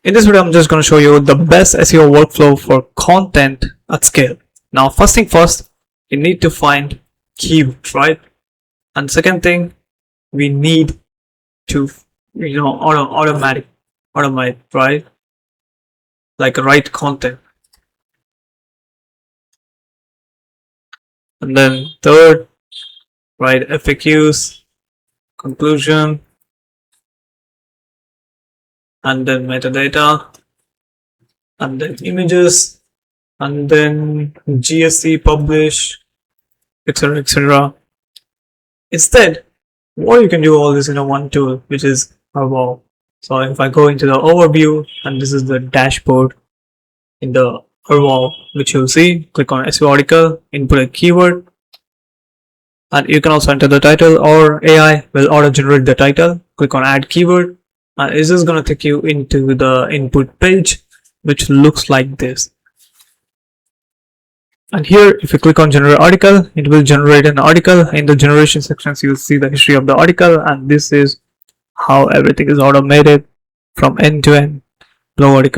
In this video, I'm just going to show you the best SEO workflow for content at scale. Now, first thing first, you need to find keywords, right? And second thing, we need to, automate, right? Like write content. And then third, write FAQs, conclusion, and then metadata, and then images, and then GSC publish, etc., etc. Instead, what you can do all this in a one tool, which is Wow. So if I go into the overview, and this is the dashboard in the Wow, which you'll see, click on SEO article, input a keyword, and you can also enter the title, or AI will auto generate the title. Click on add keyword, and this is going to take you into the input page, which looks like this. And here, if you click on generate article, it will generate an article. In the generation sections, you'll see the history of the article, and this is how everything is automated from end to end. Blog article.